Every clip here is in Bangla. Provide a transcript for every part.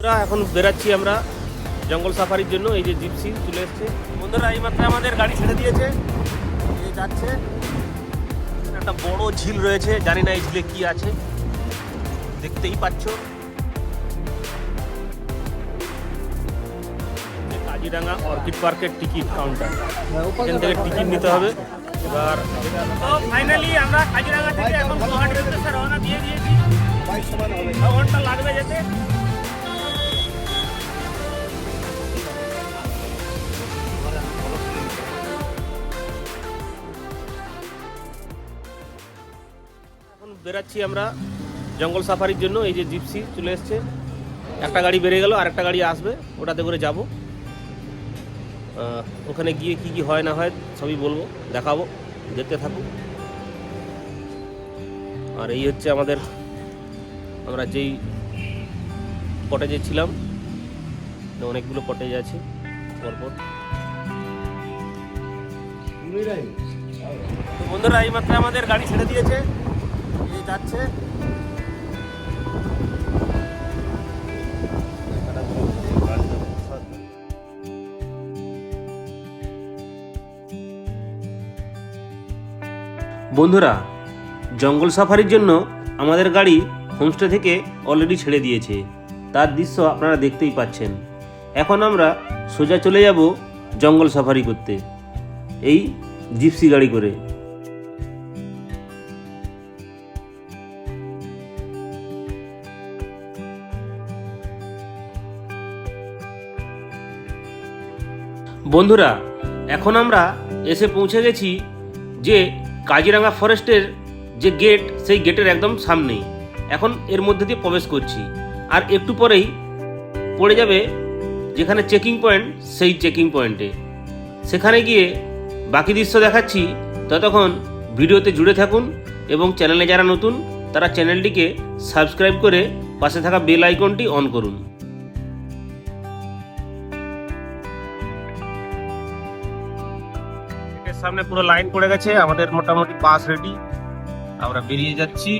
এখন বেরাচ্ছি আমরা জঙ্গল সাফারির জন্য। এই যে জিপসি চলে এসছে বন্ধুরা, এই মাত্র আমাদের গাড়ি ছেড়ে দিয়েছে, এই যে যাচ্ছে। একটা বড় ঝিল রয়েছে, জানি না এই ঝিলে কি আছে, দেখতেই পাচ্ছ। কাজিরাঙ্গা অর্কিড পার্কের টিকিট কাউন্টার, এখান থেকে টিকিট নিতে হবে। এবার ফাইনালি আমরা কাজিরাঙ্গা থেকে এখন গুয়াহাটির উদ্দেশ্যে রওনা দিয়ে দিয়েছি। 6 ঘন্টা লাগবে যেতে। এখন বেরাচ্ছি আমরা জঙ্গল সাফারির জন্য। এই যে জিপসি চলে এসছে, একটা গাড়ি বেরিয়ে গেল, আরেকটা গাড়ি আসবে, ওটাতে করে যাব। ওখানে গিয়ে কি কি হয় না হয় সবই বলবো, দেখাবো, দেখতে থাকুক। আর এই হচ্ছে আমরা যেই কটেজে ছিলাম, অনেকগুলো কটেজ আছে পরপর। তো বন্ধুরা, এই মাত্র আমাদের গাড়ি ছেড়ে দিয়েছে, এই যাচ্ছে। বন্ধুরা, জঙ্গল সাফারির জন্য আমাদের গাড়ি হোমস্টে থেকে অলরেডি ছেড়ে দিয়েছে, তার দৃশ্য আপনারা দেখতেই পাচ্ছেন। এখন আমরা সোজা চলে যাব জঙ্গল সাফারি করতে এই জিপসি গাড়ি করে। বন্ধুরা, এখন আমরা এসে পৌঁছে গেছি যে কাজিরাঙ্গা ফরেস্টের যে গেট, সেই গেটের একদম সামনেই। এখন এর মধ্যে দিয়ে প্রবেশ করছি, আর একটু পরেই পড়ে যাবে যেখানে চেকিং পয়েন্ট, সেই চেকিং পয়েন্টে। সেখানে গিয়ে বাকি দৃশ্য দেখাচ্ছি। ততক্ষণ ভিডিওতে জুড়ে থাকুন এবং চ্যানেলে যারা নতুন তারা চ্যানেলটিকে সাবস্ক্রাইব করে পাশে থাকা বেল আইকনটি অন করুন। সামনে পুরো লাইন পড়ে গেছে, আমাদের মোটামুটি পাস রেডি, আমরা বেরিয়ে যাচ্ছি।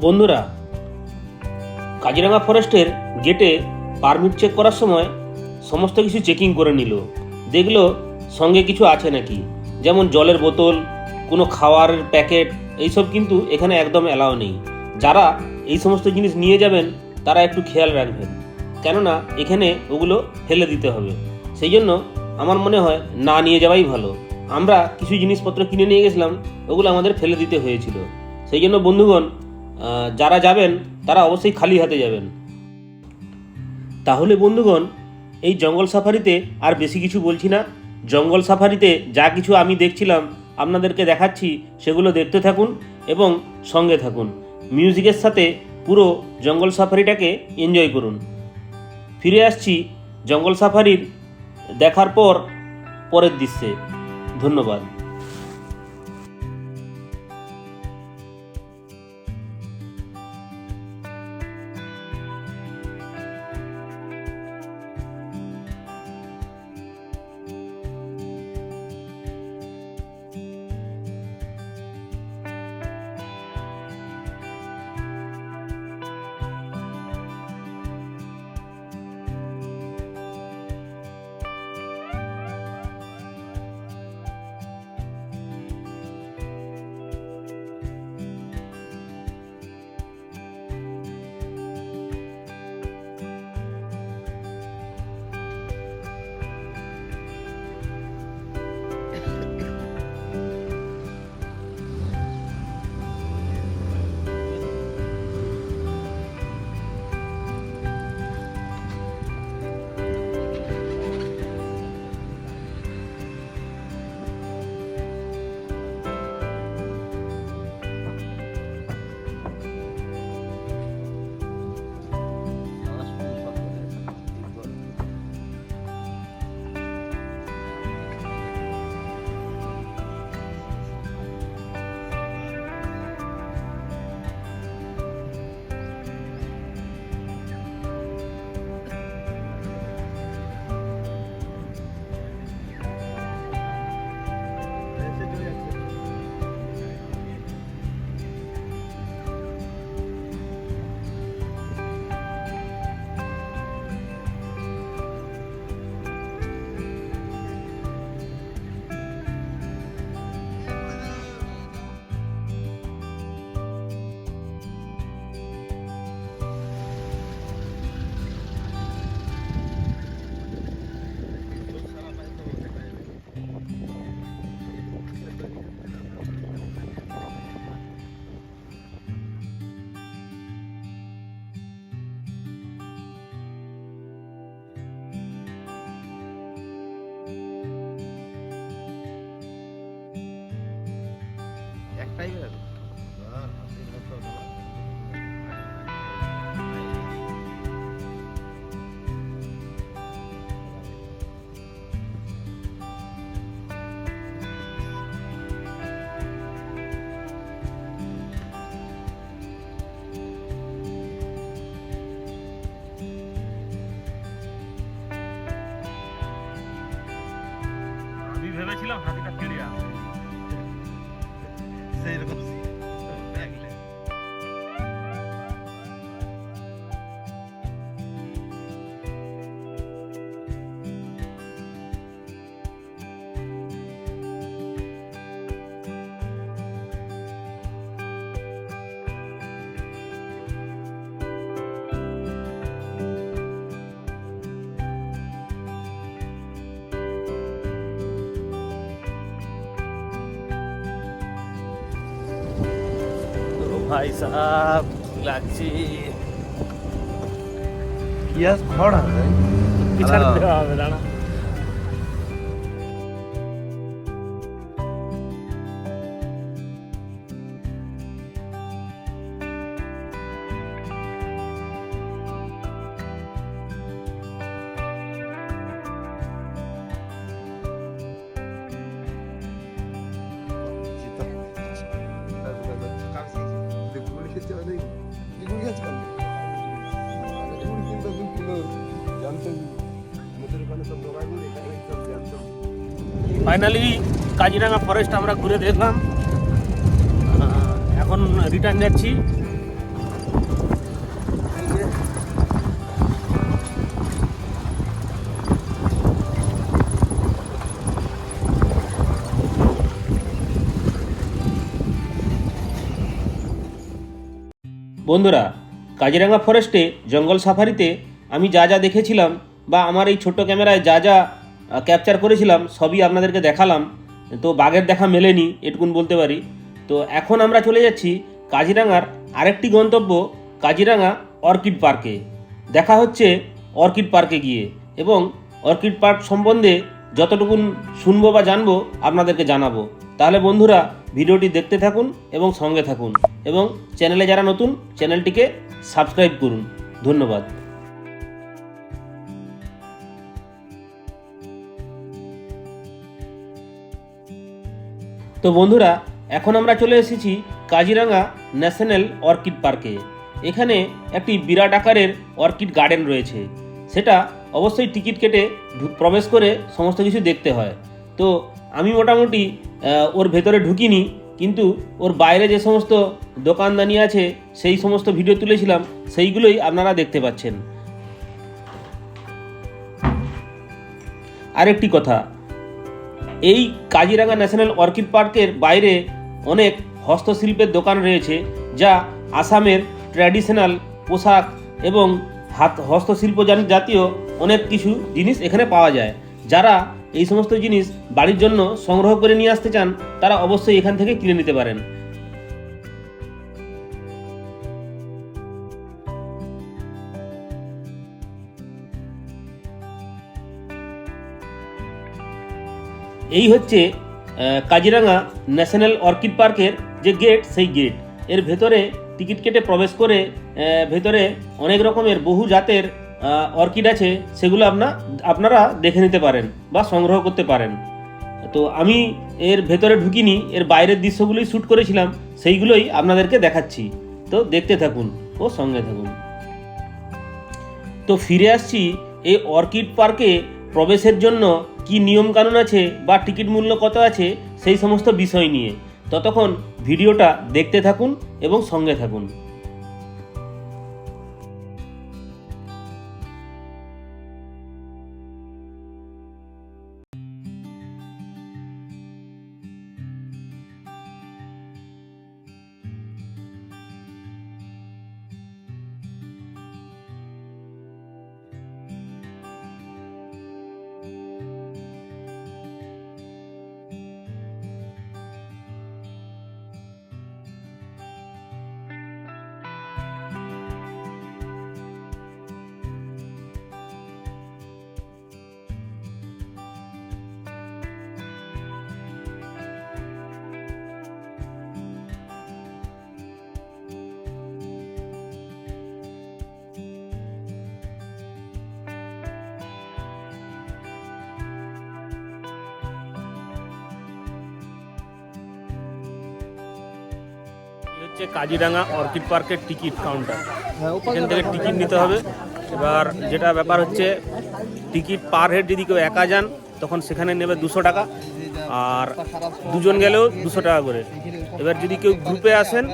বন্ধুরা, কাজিরাঙ্গা ফরেস্টের গেটে পারমিট চেক করার সময় সমস্ত কিছু চেকিং করে নিল, দেখলো সঙ্গে কিছু আছে নাকি, যেমন জলের বোতল, কোনো খাওয়ারের প্যাকেট, এইসব কিন্তু এখানে একদম অ্যালাউ নেই। যারা এই সমস্ত জিনিস নিয়ে যাবেন তারা একটু খেয়াল রাখবেন, কেননা এখানে ওগুলো ফেলে দিতে হবে। সেই জন্য আমার মনে হয় না নিয়ে যাওয়াই ভালো। আমরা কিছু জিনিসপত্র কিনে নিয়ে গেছিলাম, ওগুলো আমাদের ফেলে দিতে হয়েছিল। সেই জন্য বন্ধুগণ, যারা যাবেন তারা অবশ্যই খালি হাতে যাবেন। তাহলে বন্ধুগণ, এই জঙ্গল সাফারিতে আর বেশি কিছু বলছি না। জঙ্গল সাফারিতে যা কিছু আমি দেখছিলাম আপনাদেরকে দেখাচ্ছি, সেগুলো দেখতে থাকুন এবং সঙ্গে থাকুন। মিউজিকের সাথে পুরো জঙ্গল সাফারিটাকে এনজয় করুন। ফিরে আসছি জঙ্গল সাফারির দেখার পরের দৃশ্যে। ধন্যবাদ। ভেবেছিলাম হাতিটা ফিরে আসবে সেই রকম ভাই সাহেব লাগছে ইয়াস খড় আছে পিছনে দেওয়া হবে দাঁড়া ফাইনালি কাজিরাঙা ফরেস্ট আমরা ঘুরে দেখলাম এখন রিটার্ন যাচ্ছি বন্ধুরা কাজিরাঙা ফরেস্টে জঙ্গল সাফারিতে আমি যা যা দেখেছিলাম বা আমার এই ছোট্ট ক্যামেরায় যা যা ক্যাপচার করেছিলাম সবই আপনাদেরকে দেখালাম তো বাঘের দেখা মেলেনি এটুকুন বলতে পারি তো এখন আমরা চলে যাচ্ছি কাজিরাঙার আরেকটি গন্তব্য কাজিরাঙা অর্কিড পার্কে দেখা হচ্ছে অর্কিড পার্কে গিয়ে এবং অর্কিড পার্ক সম্বন্ধে যতটুকুন শুনবো বা জানবো আপনাদেরকে জানাবো তাহলে বন্ধুরা ভিডিওটি দেখতে থাকুন এবং সঙ্গে থাকুন এবং চ্যানেলে যারা নতুন চ্যানেলটিকে সাবস্ক্রাইব করুন ধন্যবাদ তো বন্ধুরা এখন আমরা চলে এসেছি কাজিরাঙা ন্যাশনাল অর্কিড পার্কে এখানে একটি বিরাট আকারের অর্কিড গার্ডেন রয়েছে সেটা অবশ্যই টিকিট কেটে প্রবেশ করে সমস্ত কিছু দেখতে হয় তো আমি মোটামুটি ওর ভেতরে ঢুকিনি কিন্তু ওর বাইরে যে সমস্ত দোকানদানি আছে সেই সমস্ত ভিডিও তুলেছিলাম সেইগুলোই আপনারা দেখতে পাচ্ছেন আরেকটি কথা এই কাজিরাঙা ন্যাশনাল অর্কিড পার্কের বাইরে অনেক হস্তশিল্পের দোকান রয়েছে যা আসামের ট্র্যাডিশনাল পোশাক এবং হস্তশিল্প জাতীয় অনেক কিছু জিনিস এখানে পাওয়া যায় যারা এই সমস্ত জিনিস বাড়ির জন্য সংগ্রহ করে নিয়ে আসতে চান তারা অবশ্যই এখান থেকে কিনে নিতে পারেন এই হচ্ছে কাজিরাঙা ন্যাশনাল অর্কিড পার্কের যে গেট সেই গেট এর ভেতরে টিকিট কেটে প্রবেশ করে ভেতরে অনেক রকমের বহু জাতের অর্কিড আছে সেগুলো আপনারা দেখে নিতে পারেন বা সংগ্রহ করতে পারেন তো আমি এর ভেতরে ঢুকিনি এর বাইরের দৃশ্যগুলোই শ্যুট করেছিলাম সেইগুলোই আপনাদেরকে দেখাচ্ছি তো দেখতে থাকুন ও সঙ্গে থাকুন তো ফিরে আসছি এই অর্কিড পার্কে প্রবেশের জন্য কি নিয়ম কানুন আছে বা টিকিট মূল্য কত আছে সেই সমস্ত বিষয় নিয়ে ততক্ষণ ভিডিওটা দেখতে থাকুন এবং সঙ্গে থাকুন হচ্ছে কাজিরাঙা অর্কিড পার্কের টিকিট কাউন্টার এখান থেকে টিকিট নিতে হবে এবার যেটা ব্যাপার হচ্ছে টিকিট পার হেড যদি কেউ একা যান তখন সেখানে নেবে 200 টাকা আর দুজন গেলেও 200 টাকা করে। এবার যদি কেউ গ্রুপে আসেন,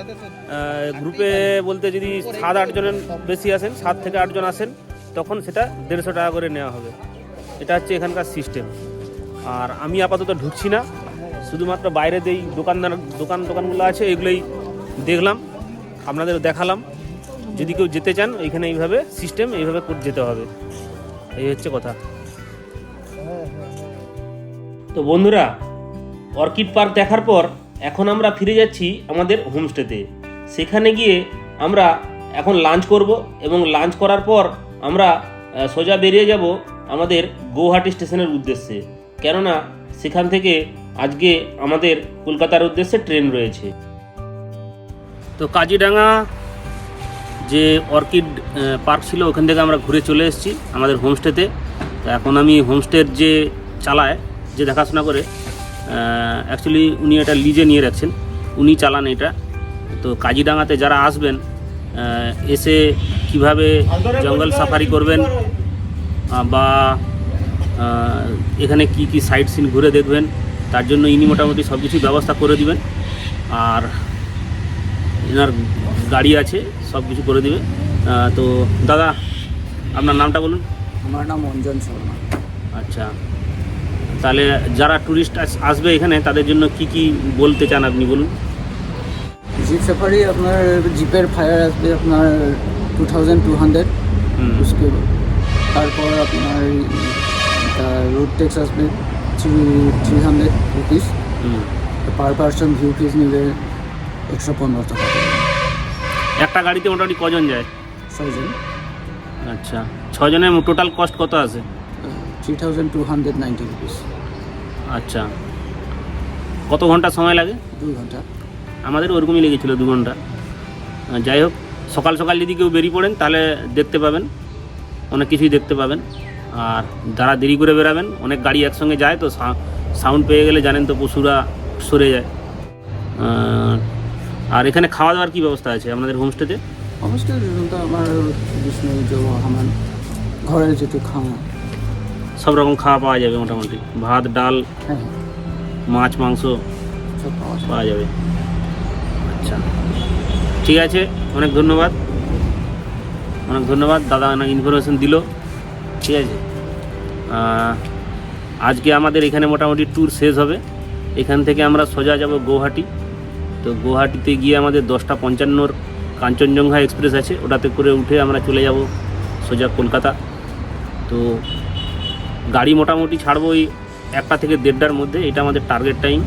গ্রুপে বলতে যদি 7-8 জনের বেশি আসেন, 7 থেকে 8 জন আসেন, তখন সেটা 150 টাকা করে নেওয়া হবে। এটা হচ্ছে এখানকার সিস্টেম। আর আমি আপাতত ঢুকছি না, শুধুমাত্র বাইরে যেই দোকানগুলো আছে এগুলোই দেখলাম, আপনাদের দেখালাম। যদি কেউ যেতে চান এখানে এইভাবে সিস্টেম, এইভাবে করে যেতে হবে, এই হচ্ছে কথা। তো বন্ধুরা, অর্কিড পার্ক দেখার পর এখন আমরা ফিরে যাচ্ছি আমাদের হোমস্টেতে। সেখানে গিয়ে আমরা এখন লাঞ্চ করব এবং লাঞ্চ করার পর আমরা সোজা বেরিয়ে যাব আমাদের গৌহাটি স্টেশনের উদ্দেশ্যে, কেননা সেখান থেকে আজকে আমাদের কলকাতার উদ্দেশ্যে ট্রেন রয়েছে। তো কাজিরাঙা যে অর্কিড পার্ক ছিল ওখান থেকে আমরা ঘুরে চলে এসেছি আমাদের হোমস্টেতে। তো এখন আমি হোমস্টের যে চালায়, যে দেখাশোনা করে, অ্যাকচুয়ালি উনি এটা লিজে নিয়ে রাখছেন, উনি চালান এটা। তো কাজিরাঙাতে যারা আসবেন, এসে কিভাবে জঙ্গল সাফারি করবেন বা এখানে কি কি সাইট সিন ঘুরে দেখবেন, তার জন্য ইনি মোটামুটি সব কিছু ব্যবস্থা করে দিবেন। আর এনার গাড়ি আছে, সব কিছু করে দিবে। তো দাদা, আপনার নামটা বলুন। আমার নাম অঞ্জন শর্মা। আচ্ছা, তাহলে যারা ট্যুরিস্ট আসবে এখানে তাদের জন্য কি কি বলতে চান আপনি বলুন। জিপ সাফারি আপনার জিপের ফায়ার আসবে আপনার 2200, उसके তারপর আপনার রোড ট্যাক্স আসবে 300 রুপিস। পার পার্সন ভিউ ফিস নেবে 115 টাকা। একটা গাড়িতে মোটামুটি কজন যায়? 6 জন। আচ্ছা, 6 জনের টোটাল কস্ট কত আছে? 3290 রুপিস। আচ্ছা, কত ঘন্টা সময় লাগে? 2 ঘন্টা। আমাদের ওরকমই লেগেছিলো 2 ঘন্টা। যাই হোক, সকাল সকাল যদি কেউ বেরিয়ে পড়েন তাহলে দেখতে পাবেন, অনেক কিছুই দেখতে পাবেন। আর যারা দেরি করে বেরাবেন, অনেক গাড়ি একসঙ্গে যায় তো সাউন্ড পেয়ে গেলে জানেন তো পশুরা সরে যায়। আর এখানে খাওয়া দাওয়ার কী ব্যবস্থা আছে আপনাদের হোমস্টেতে? হোমস্টে তো আমার বিষ্ণু আমার ঘরের যেটু খাওয়া, সব রকম খাওয়া পাওয়া যাবে মোটামুটি, ভাত ডাল, হ্যাঁ মাছ মাংস সব পাওয়া যাবে। আচ্ছা, ঠিক আছে, অনেক ধন্যবাদ, অনেক ধন্যবাদ দাদা, অনেক ইনফরমেশন দিল। ঠিক আছে, আজকে আমাদের এখানে মোটামুটি ট্যুর শেষ হবে। এখান থেকে আমরা সোজা যাব গৌহাটি। তো গৌহাটিতে গিয়ে আমাদের 10:55 কাঞ্চনজঙ্ঘা এক্সপ্রেস আছে, ওটাতে করে উঠে আমরা চলে যাব সোজা কলকাতা। তো গাড়ি মোটামুটি ছাড়বো ওই 1টা থেকে 1:30টার মধ্যে, এটা আমাদের টার্গেট টাইম।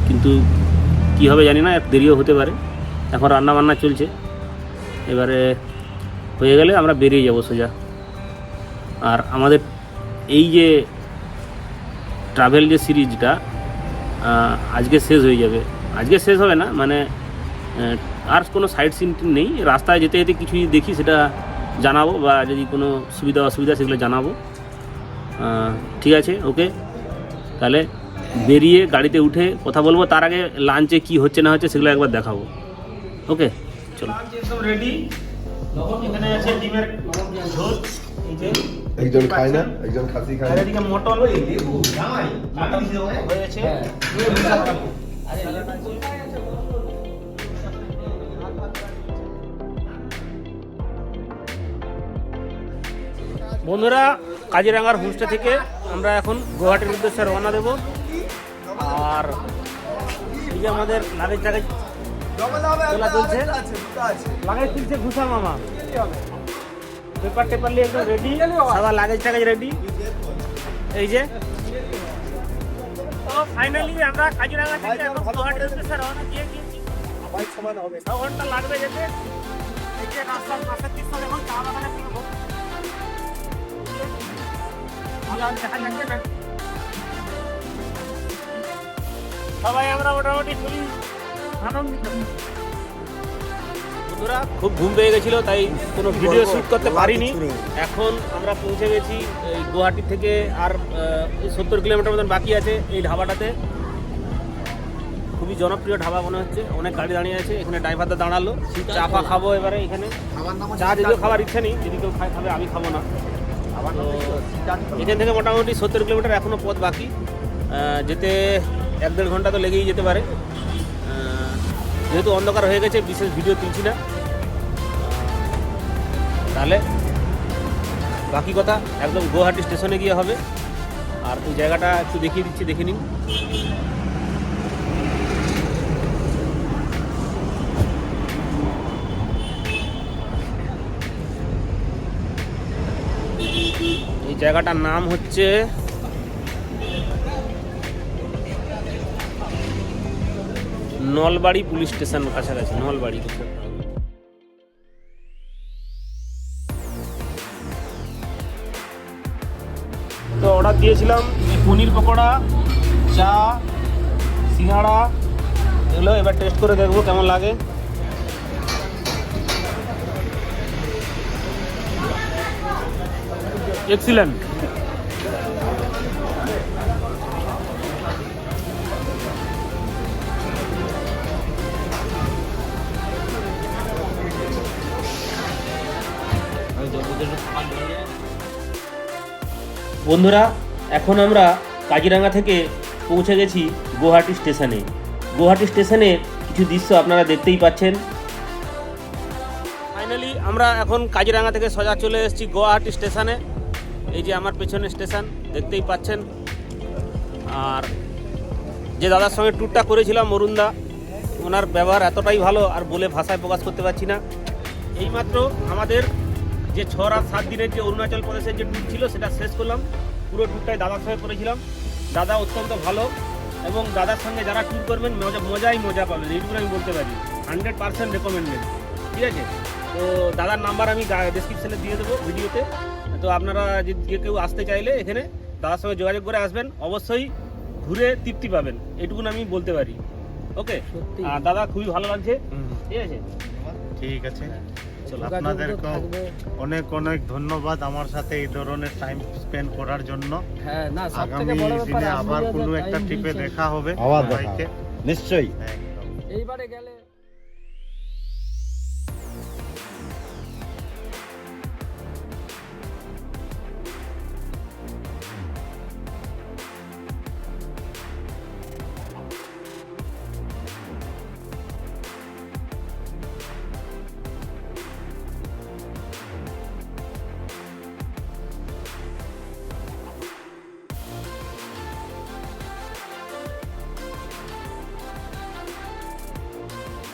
কিন্তু কী হবে জানি না, দেরিও হতে পারে। এখন রান্নাবান্না চলছে, এবারে হয়ে গেলে আমরা বেরিয়ে যাব সোজা। আর আমাদের এই যে ট্রাভেল যে সিরিজটা আজকে শেষ হয়ে যাবে। আজকে শেষ হবে না, মানে আর কোনো সাইট সিন নেই। রাস্তায় যেতে যেতে কিছুই দেখি সেটা জানাবো, বা যদি কোনো সুবিধা অসুবিধা সেগুলো জানাবো। ঠিক আছে, ওকে, তাহলে বেরিয়ে গাড়িতে উঠে কথা বলবো। তার আগে লাঞ্চে কি হচ্ছে না হচ্ছে সেগুলো একবার দেখাবো। ওকে, চলো। সব রেডি। এখানে আছে ডিমের ঝোল, এই যে একজন খায় না, একজন খাসি খায় আর না। এদিকে মটন হয়েছে। বন্ধুরা, কাজিরাঙার হোমস্টে থেকে আমরা এখন গৌহাটির উদ্দেশ্যে রওনা দেব। আর এই যে আমাদের লাগেজ টাগেজ তোলা চলছে, লাগেজ তুলছে ঘুষা মামা, পেপার টেপার নিয়ে একদম রেডি, সবার লাগেজ টাগেজ রেডি। এই যে ফাইনালি আমরা কাজিরাঙা থেকে এখন গৌহাটির উদ্দেশ্যে রওনা দিয়ে দিয়েছি। 6 ঘন্টা লাগবে যেতে। এই যে রাস্তার পাশের দৃশ্য দেখুন, চা বাগানে কিনবো। সবাই আমরা মোটামুটি খুবই আনন্দিত। বন্ধুরা, খুব ঘুম পেয়ে গেছিল, তাই কোনো ভিডিও শ্যুট করতে পারিনি। এখন আমরা পৌঁছে গেছি এই গুয়াহাটি থেকে, আর 70 কিলোমিটার মতন বাকি আছে এই ধাবাটাতে। খুবই জনপ্রিয় ধাবা মনে হচ্ছে, অনেক গাড়ি দাঁড়িয়ে আছে। এখানে ড্রাইভারটা দাঁড়ালো, চা ফা খাবো এবারে। এখানে চা যদিও খাবার ইচ্ছা নেই, যদি কেউ খাবে, আমি খাবো না। এখান থেকে মোটামুটি 70 কিলোমিটার এখনও পথ বাকি। যেতে 1-1.5 ঘন্টা তো লেগেই যেতে পারে। যেহেতু অন্ধকার হয়ে গেছে বিশেষ ভিডিও তুলছি না। তাহলে বাকি কথা একদম গুয়াহাটি স্টেশনে গিয়ে হবে। আর এই জায়গাটা একটু দেখিয়ে দিচ্ছি, দেখে নিন। এই জায়গাটার নাম হচ্ছে নলবাড়ি পুলিশ স্টেশন, কাছাকাছি নলবাড়ি। তো অর্ডার দিয়েছিলাম পনির পকোড়া, চা, সিঙ্গাড়া, এগুলো এবার টেস্ট করে দেখবো কেমন লাগে। এক্সিলেন্ট। বন্ধুরা, এখন আমরা কাজিরাঙ্গা থেকে পৌঁছে গেছি গুয়াহাটি স্টেশনে। গুয়াহাটি স্টেশনের কিছু দৃশ্য আপনারা দেখতেই পাচ্ছেন। ফাইনালি আমরা এখন কাজিরাঙ্গা থেকে সোজা চলে এসেছি গুয়াহাটি স্টেশনে। এই যে আমার পেছনে স্টেশন দেখতেই পাচ্ছেন। আর যে দাদার সঙ্গে ট্যুরটা করেছিলাম অরুণদা, ওনার ব্যবহার এতটাই ভালো আর বলে ভাষায় প্রকাশ করতে পারছি না। এইমাত্র আমাদের যে 6 রাত 7 দিনের যে অরুণাচল প্রদেশের যে ট্যুর ছিল সেটা শেষ করলাম। পুরো ট্যুরটাই দাদার সঙ্গে করেছিলাম। দাদা অত্যন্ত ভালো এবং দাদার সঙ্গে যারা ট্যুর করবেন মজাই মজা পাবেন, এইটুকু আমি বলতে পারি। 100% রেকমেন্ডেড। ঠিক আছে, তো দাদার নাম্বার আমি ডেসক্রিপশনে দিয়ে দেবো ভিডিওতে। তো আপনারা যে কেউ আসতে চাইলে এখানে দাদার সঙ্গে যোগাযোগ করে আসবেন, অবশ্যই ঘুরে তৃপ্তি পাবেন, এটুকু আমি বলতে পারি। ওকে, আর দাদা খুবই ভালো লাগছে। ঠিক আছে, ঠিক আছে, চলো। আপনাদেরকেও অনেক অনেক ধন্যবাদ আমার সাথে এই ধরনের টাইম স্পেন্ড করার জন্য। হ্যাঁ, না, সব থেকে আগামী বড় ব্যাপার দিনে আপনি আবার যে কোনো time একটা ট্রিপে দিয়েছেন। দেখা হবে আবার দেখা সবাইকে। হবে। নিশ্চয়ই। একদম। এইবারে গেলে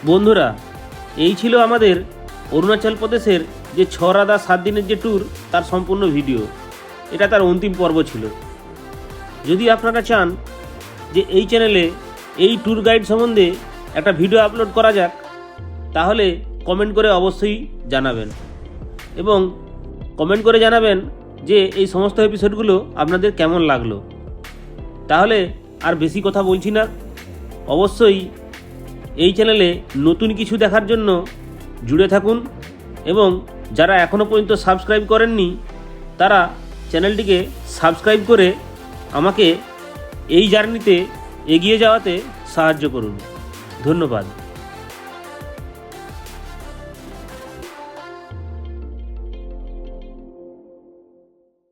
বন্ধুরা, এই ছিল আমাদের অরুণাচল প্রদেশের যে 6 রাত 7 দিনের যে ট্যুর, তার সম্পূর্ণ ভিডিও। এটা তার অন্তিম পর্ব ছিল। যদি আপনারা চান যে এই চ্যানেলে এই ট্যুর গাইড সম্বন্ধে একটা ভিডিও আপলোড করা যাক, তাহলে কমেন্ট করে অবশ্যই জানাবেন। এবং কমেন্ট করে জানাবেন যে এই সমস্ত এপিসোডগুলো আপনাদের কেমন লাগলো। তাহলে আর বেশি কথা বলছি না, অবশ্যই এই চ্যানেলে নতুন কিছু দেখার জন্য জুড়ে থাকুন। এবং যারা এখনও পর্যন্ত সাবস্ক্রাইব করেননি, তারা চ্যানেলটিকে সাবস্ক্রাইব করে আমাকে এই জার্নিতে এগিয়ে যাওয়াতে সাহায্য করুন। ধন্যবাদ।